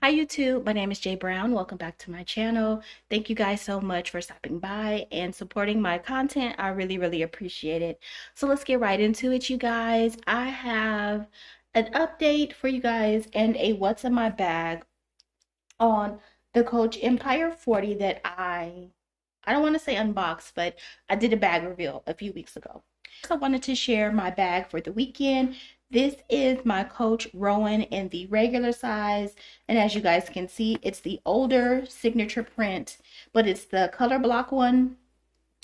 Hi YouTube, my name is Jay Brown. Welcome back to my channel. Thank you guys so much for stopping by and supporting my content. I really appreciate it. So let's get right into it, you guys. I have an update for you guys and a what's in my bag on the Coach Empire 40 that I don't want to say unboxed, but I did a bag reveal a few weeks ago. So I wanted to share my bag for the weekend. This is my Coach Rowan in the regular size. And as you guys can see, it's the older signature print, but it's the color block one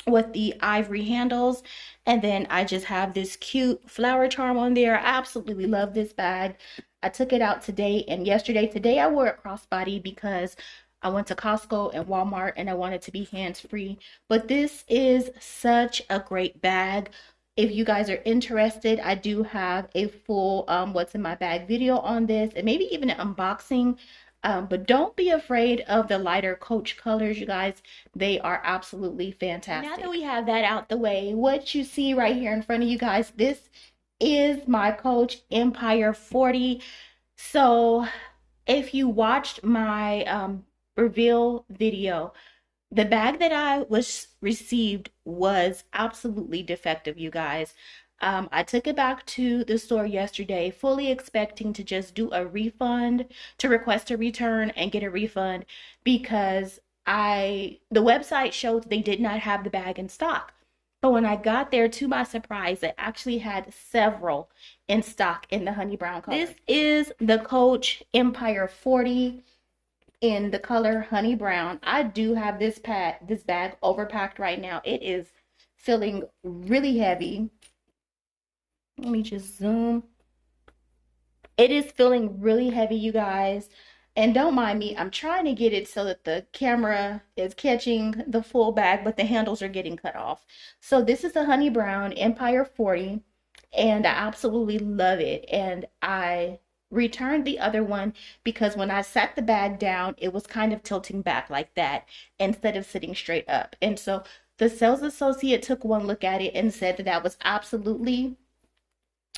with the ivory handles. And then I just have this cute flower charm on there. I absolutely love this bag. I took it out today and yesterday. Today I wore it crossbody because I went to Costco and Walmart and I wanted to be hands-free. But this is such a great bag. If you guys are interested, I do have a full what's in my bag video on this and maybe even an unboxing. But don't be afraid of the lighter Coach colors, you guys. They are absolutely fantastic. Now that we have that out the way, what you see right here in front of you guys, this is my Coach Empire 40. So if you watched my reveal video, the bag that I received was absolutely defective, you guys. I took it back to the store yesterday, fully expecting to just do a refund, to request a return and get a refund because the website showed they did not have the bag in stock. But when I got there, to my surprise, they actually had several in stock in the honey brown color. This is the Coach Empire 40 in the color honey brown. I do have this bag overpacked right now. It is feeling really heavy. Let me just zoom. It is feeling really heavy, you guys. And don't mind me, I'm trying to get it so that the camera is catching the full bag, but the handles are getting cut off. So this is a honey brown Empire 40, and I absolutely love it. And I returned the other one because when I sat the bag down, it was kind of tilting back like that instead of sitting straight up. And so the sales associate took one look at it and said that that was absolutely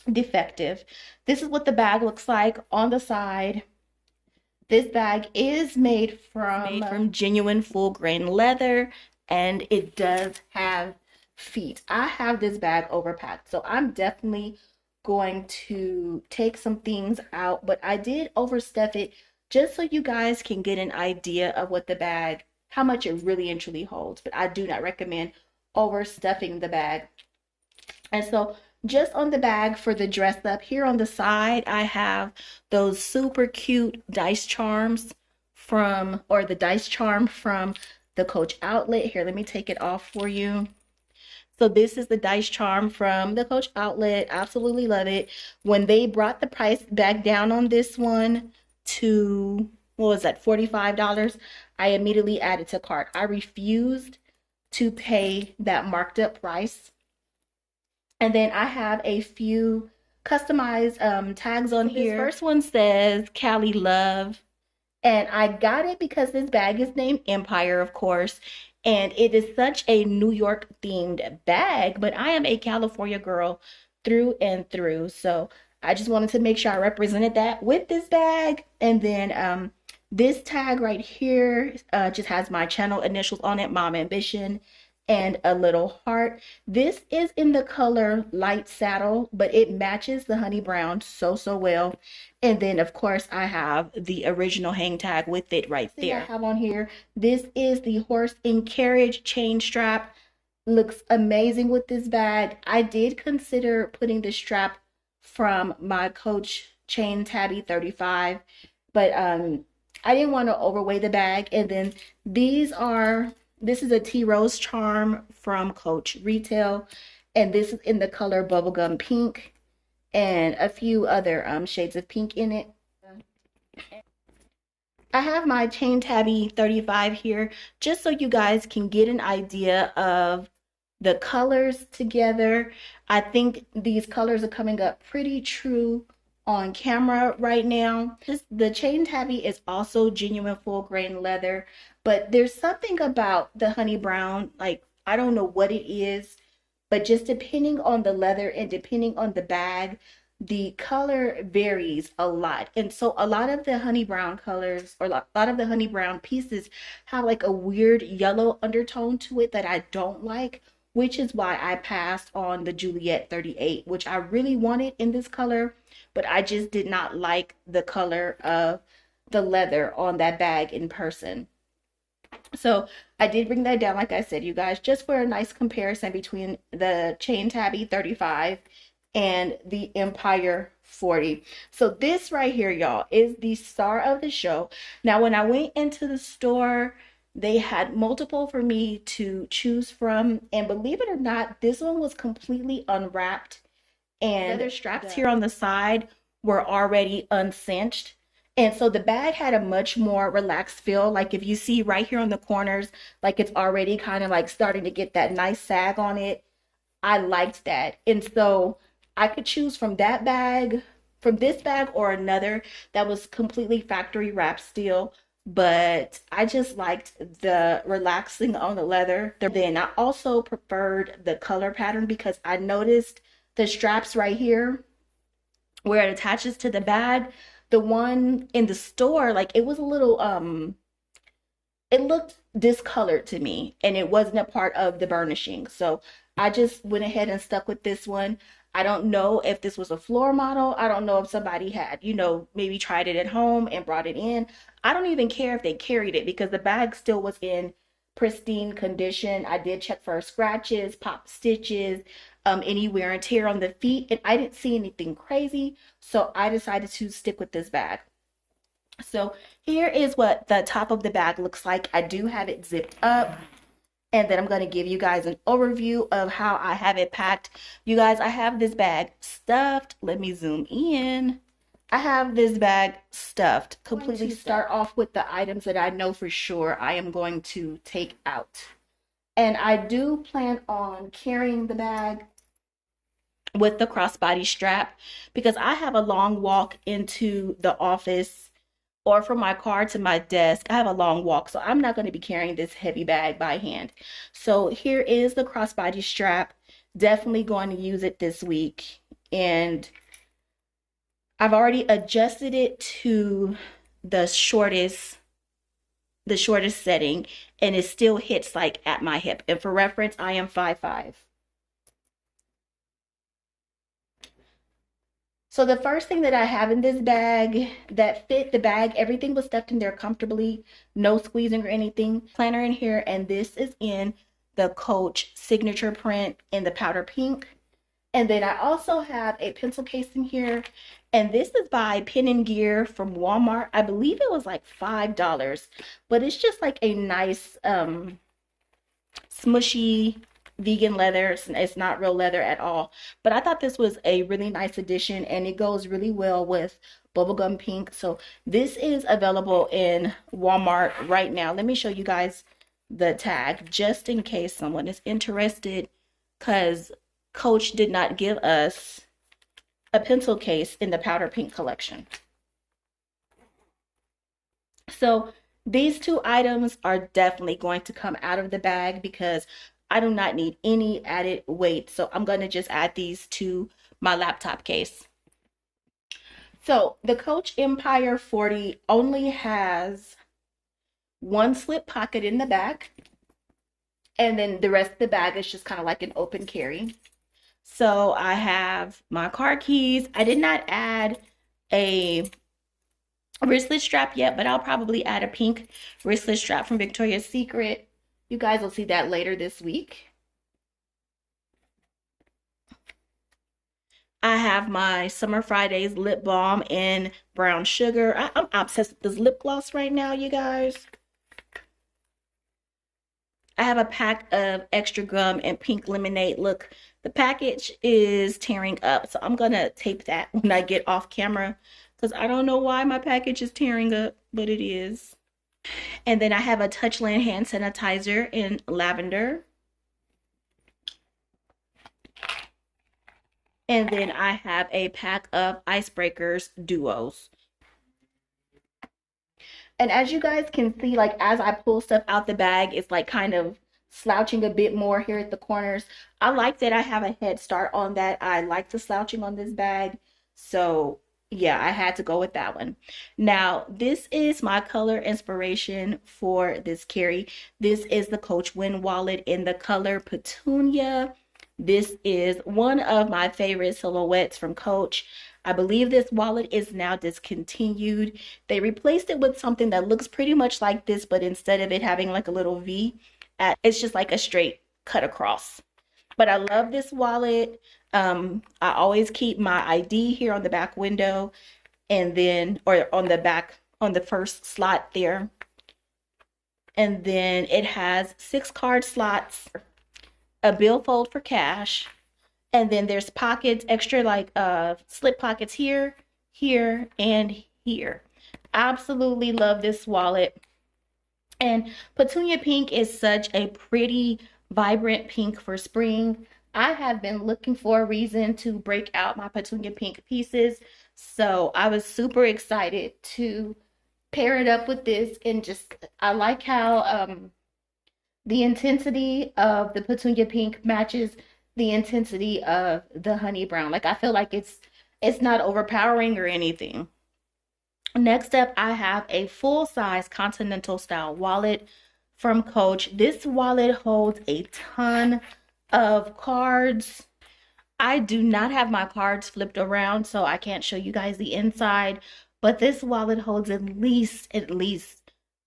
defective. This is what the bag looks like on the side. This bag is made from genuine full grain leather, and it does have feet. I have this bag overpacked, so I'm definitely going to take some things out, but I did overstuff it just so you guys can get an idea of what the bag, how much it really and truly holds. But I do not recommend overstuffing the bag. And so just on the bag for the dress up, here on the side I have those super cute dice charms the dice charm from the Coach outlet. Here, let me take it off for you. So this is the dice charm from the Coach outlet. Absolutely love it. When they brought the price back down on this one to, what was that, $45, I immediately added to cart. I refused to pay that marked up price. And then I have a few customized tags on here. This first one says Cali Love. And I got it because this bag is named Empire, of course. And it is such a New York themed bag, but I am a California girl through and through. So I just wanted to make sure I represented that with this bag. And then this tag right here just has my channel initials on it, Mom Ambition, and a little heart. This is in the color light saddle, but it matches the honey brown so well. And then of course I have the original hang tag with it right there. I have on here, this is the horse and carriage chain strap. Looks amazing with this bag. I did consider putting the strap from my Coach chain tabby 35, but I didn't want to overweigh the bag. And then this is a Tea Rose charm from Coach Retail, and this is in the color bubblegum pink and a few other shades of pink in it. I have my chain tabby 35 here just so you guys can get an idea of the colors together. I think these colors are coming up pretty true on camera right now. The chain tabby is also genuine full grain leather, but there's something about the honey brown, like I don't know what it is, but just depending on the leather and depending on the bag, the color varies a lot. And so a lot of the honey brown colors, or a lot of the honey brown pieces, have like a weird yellow undertone to it that I don't like, which is why I passed on the Juliet 38, which I really wanted in this color, but I just did not like the color of the leather on that bag in person. So I did bring that down, like I said, you guys, just for a nice comparison between the Chain Tabby 35 and the Empire 40. So this right here, y'all, is the star of the show. Now, when I went into the store, they had multiple for me to choose from. And believe it or not, this one was completely unwrapped, and leather straps here on the side were already uncinched. And so the bag had a much more relaxed feel. Like if you see right here on the corners, like it's already kind of like starting to get that nice sag on it. I liked that. And so I could choose from that bag, from this bag, or another that was completely factory wrapped still. But I just liked the relaxing on the leather. Then I also preferred the color pattern because I noticed the straps right here where it attaches to the bag. The one in the store, like it was a little it looked discolored to me, and it wasn't a part of the burnishing. So I just went ahead and stuck with this one. I don't know if this was a floor model. I don't know if somebody had, maybe tried it at home and brought it in. I don't even care if they carried it because the bag still was in pristine condition. I did check for scratches, pop stitches, any wear and tear on the feet, and I didn't see anything crazy. So I decided to stick with this bag. So here is what the top of the bag looks like. I do have it zipped up. And then I'm going to give you guys an overview of how I have it packed. You guys, I have this bag stuffed. Let me zoom in. I have this bag stuffed, completely. Start off with the items that I know for sure I am going to take out. And I do plan on carrying the bag with the crossbody strap because I have a long walk into the office or from my car to my desk. I have a long walk, so I'm not going to be carrying this heavy bag by hand. So here is the crossbody strap. Definitely going to use it this week. And I've already adjusted it to the shortest setting, and it still hits like at my hip. And for reference, I am 5'5". So the first thing that I have in this bag that fit the bag, everything was stuffed in there comfortably, no squeezing or anything. Planner in here, and this is in the Coach signature print in the powder pink. And then I also have a pencil case in here, and this is by Pen and Gear from Walmart. I believe it was like $5, but it's just like a nice smushy vegan leather. It's not real leather at all, but I thought this was a really nice addition, and it goes really well with bubblegum pink. So this is available in Walmart right now. Let me show you guys the tag just in case someone is interested, because Coach did not give us a pencil case in the powder pink collection. So these two items are definitely going to come out of the bag because I do not need any added weight. So I'm going to just add these to my laptop case. So the Coach Empire 40 only has one slip pocket in the back, and then the rest of the bag is just kind of like an open carry. So I have my car keys. I did not add a wristlet strap yet, but I'll probably add a pink wristlet strap from Victoria's Secret. You guys will see that later this week. I have my Summer Fridays lip balm in brown sugar. I'm obsessed with this lip gloss right now, you guys. I have a pack of extra gum and pink lemonade. Look, the package is tearing up, so I'm gonna tape that when I get off camera because I don't know why my package is tearing up, but it is. And then I have a Touchland hand sanitizer in lavender. And then I have a pack of Icebreakers duos. And as you guys can see, like as I pull stuff out the bag, it's like kind of slouching a bit more here at the corners. I like that I have a head start on that. I like the slouching on this bag. So yeah, I had to go with that one. Now, this is my color inspiration for this carry. This is the Coach WIMB wallet in the color Petunia. This is one of my favorite silhouettes from Coach. I believe this wallet is now discontinued. They replaced it with something that looks pretty much like this, but instead of it having like a little V, it's just like a straight cut across. But I love this wallet. I always keep my ID here on the back window, and then, or on the back, on the first slot there. And then it has 6 card slots, a billfold for cash, and then there's pockets, extra like slip pockets here, here, and here. Absolutely love this wallet. And Petunia Pink is such a pretty, vibrant pink for spring. I have been looking for a reason to break out my Petunia Pink pieces. So I was super excited to pair it up with this. And just, I like how the intensity of the Petunia Pink matches the intensity of the honey brown. Like I feel like it's not overpowering or anything. Next up, I have a full-size continental style wallet from Coach. This wallet holds a ton of cards. I do not have my cards flipped around, so I can't show you guys the inside, but this wallet holds at least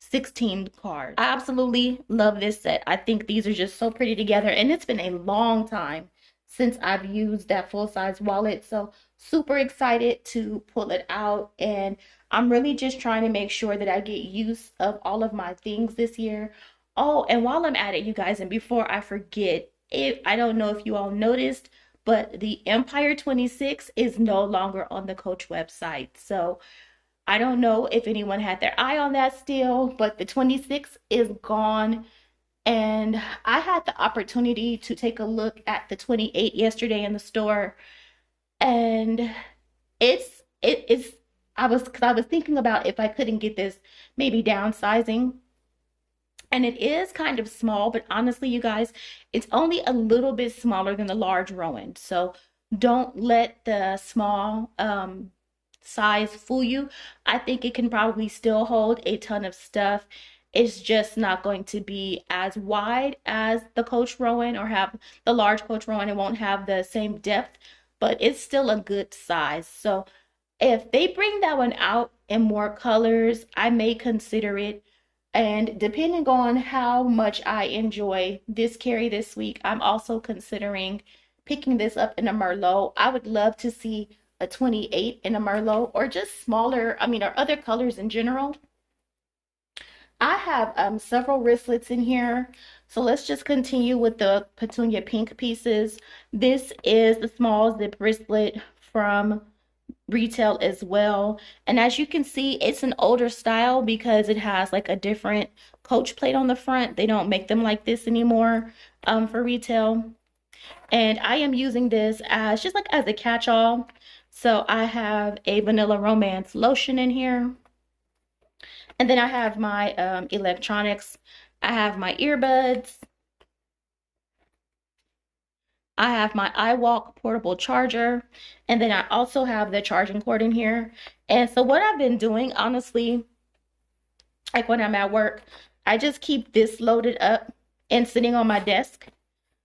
16 cards. I absolutely love this set. I think these are just so pretty together, and it's been a long time since I've used that full-size wallet, so super excited to pull it out. And I'm really just trying to make sure that I get use of all of my things this year. Oh, and while I'm at it, you guys, and before I forget, I don't know if you all noticed, but the Empire 26 is no longer on the Coach website. So I don't know if anyone had their eye on that still, but the 26 is gone. And I had the opportunity to take a look at the 28 yesterday in the store, and it is because I was thinking about if I couldn't get this, maybe downsizing. And it is kind of small, but honestly, you guys, it's only a little bit smaller than the large Rowan. So don't let the small size fool you. I think it can probably still hold a ton of stuff. It's just not going to be as wide as the Coach Rowan, or have the large Coach Rowan. It won't have the same depth, but it's still a good size. So if they bring that one out in more colors, I may consider it. And depending on how much I enjoy this carry this week, I'm also considering picking this up in a Merlot. I would love to see a 28 in a Merlot, or just smaller, I mean, or other colors in general. I have several wristlets in here. So let's just continue with the Petunia Pink pieces. This is the small zip wristlet from retail as well. And as you can see, it's an older style because it has like a different Coach plate on the front. They don't make them like this anymore for retail. And I am using this as just like as a catch-all. So I have a Vanilla Romance lotion in here. And then I have my electronics. I have my earbuds. I have my iWalk portable charger. And then I also have the charging cord in here. And so what I've been doing, honestly, like when I'm at work, I just keep this loaded up and sitting on my desk,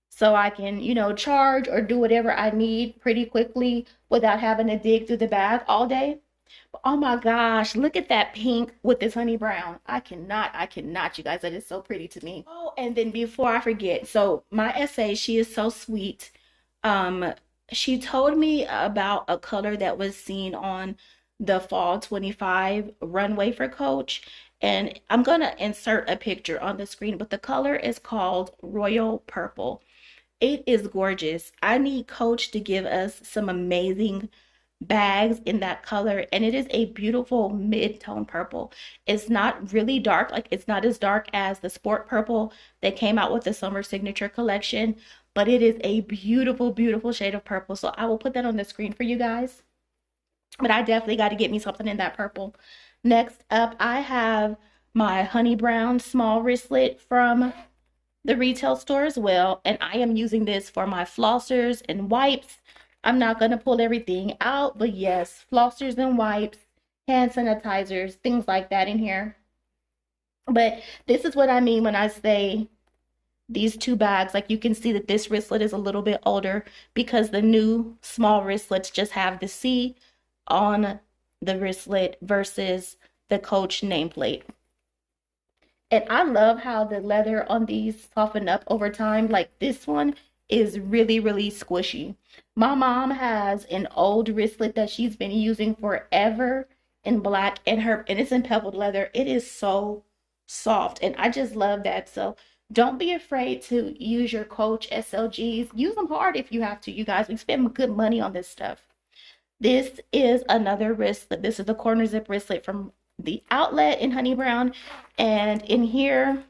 so I can, charge or do whatever I need pretty quickly without having to dig through the bag all day. Oh my gosh, look at that pink with this honey brown. I cannot, you guys. That is so pretty to me. Oh, and then before I forget, so my essay, she is so sweet. Um, she told me about a color that was seen on the fall 25 runway for Coach. And I'm gonna insert a picture on the screen, but the color is called Royal Purple. It is gorgeous. I need Coach to give us some amazing bags in that color, and it is a beautiful mid-tone purple. It's not really dark, like it's not as dark as the sport purple that came out with the summer signature collection, but it is a beautiful, beautiful shade of purple. So I will put that on the screen for you guys, but I definitely got to get me something in that purple. Next up, I have my honey brown small wristlet from the retail store as well, and I am using this for my flossers and wipes. I'm not going to pull everything out, but yes, flossers and wipes, hand sanitizers, things like that in here. But this is what I mean when I say these two bags. Like, you can see that this wristlet is a little bit older because the new small wristlets just have the C on the wristlet versus the Coach nameplate. And I love how the leather on these soften up over time. Like, this one is really, really squishy. My mom has an old wristlet that she's been using forever in black, and it's in pebbled leather. It is so soft, and I just love that. So don't be afraid to use your Coach SLGs. Use them hard if you have to, you guys. We spend good money on this stuff. This is another wristlet. This is the corner zip wristlet from the outlet in honey brown, and in here,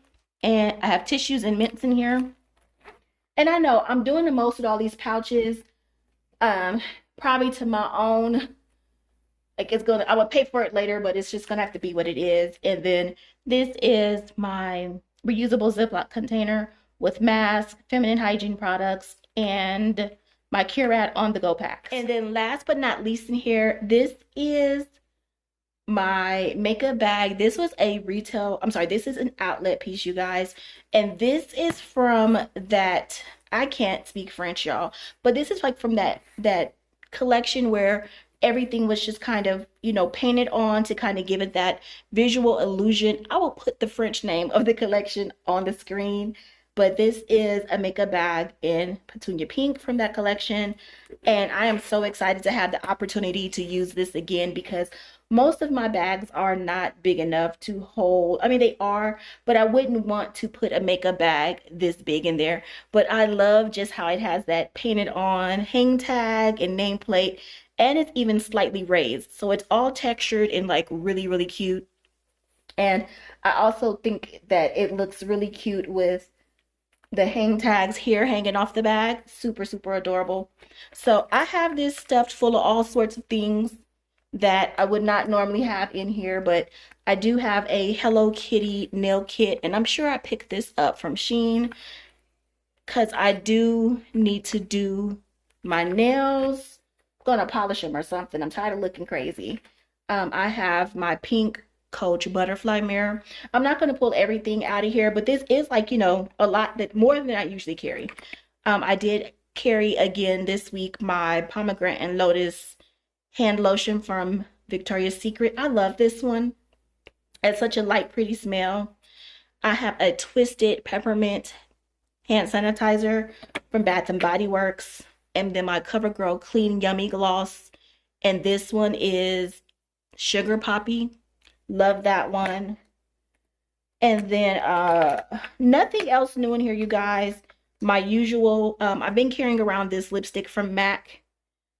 and I have tissues and mints in here. And I know I'm doing the most with all these pouches, probably to my own, like, I will pay for it later, but it's just gonna have to be what it is. And then this is my reusable Ziploc container with masks, feminine hygiene products, and my Curad on the go packs. And then last but not least in here, this is my makeup bag. This was a this is an outlet piece, you guys. And this is from that, I can't speak French, y'all, but this is like from that collection where everything was just kind of, painted on to kind of give it that visual illusion. I will put the French name of the collection on the screen, but this is a makeup bag in Petunia Pink from that collection. And I am so excited to have the opportunity to use this again, because most of my bags are not big enough to hold. I mean, they are, but I wouldn't want to put a makeup bag this big in there. But I love just how it has that painted on hang tag and nameplate, and it's even slightly raised. So it's all textured and like really, really cute. And I also think that it looks really cute with the hang tags here hanging off the bag. Super, super adorable. So I have this stuffed full of all sorts of things that I would not normally have in here, but I do have a Hello Kitty nail kit, and I'm sure I picked this up from Shein because I do need to do my nails. I'm gonna polish them or something. I'm tired of looking crazy. I have my pink Coach butterfly mirror. I'm not going to pull everything out of here, but this is like, a lot, that more than I usually carry. I did carry again this week my pomegranate and lotus hand lotion from Victoria's Secret. I love this one. It's such a light, pretty smell. I have a twisted peppermint hand sanitizer from Bath and Body Works, and then my CoverGirl Clean Yummy Gloss, and this one is Sugar Poppy. Love that one. And then nothing else new in here, you guys. My usual, I've been carrying around this lipstick from MAC.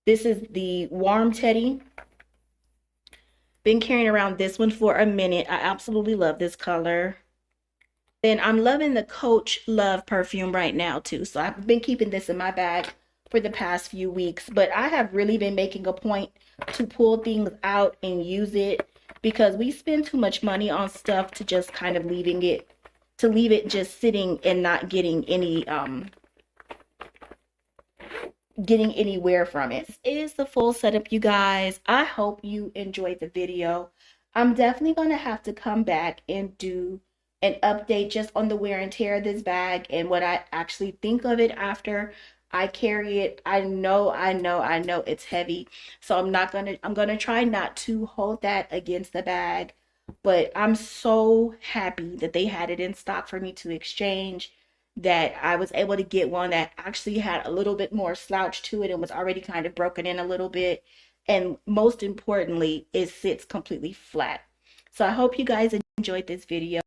This is the Warm Teddy. Been carrying around this one for a minute. I absolutely love this color. Then I'm loving the Coach Love perfume right now too. So I've been keeping this in my bag for the past few weeks. But I have really been making a point to pull things out and use it, because we spend too much money on stuff to just kind of leave it just sitting and not getting anywhere from it. This is the full setup, you guys. I hope you enjoyed the video. I'm definitely going to have to come back and do an update just on the wear and tear of this bag and what I actually think of it after I carry it. I know it's heavy. So I'm going to try not to hold that against the bag, but I'm so happy that they had it in stock for me to exchange, that I was able to get one that actually had a little bit more slouch to it and was already kind of broken in a little bit. And most importantly, it sits completely flat. So I hope you guys enjoyed this video.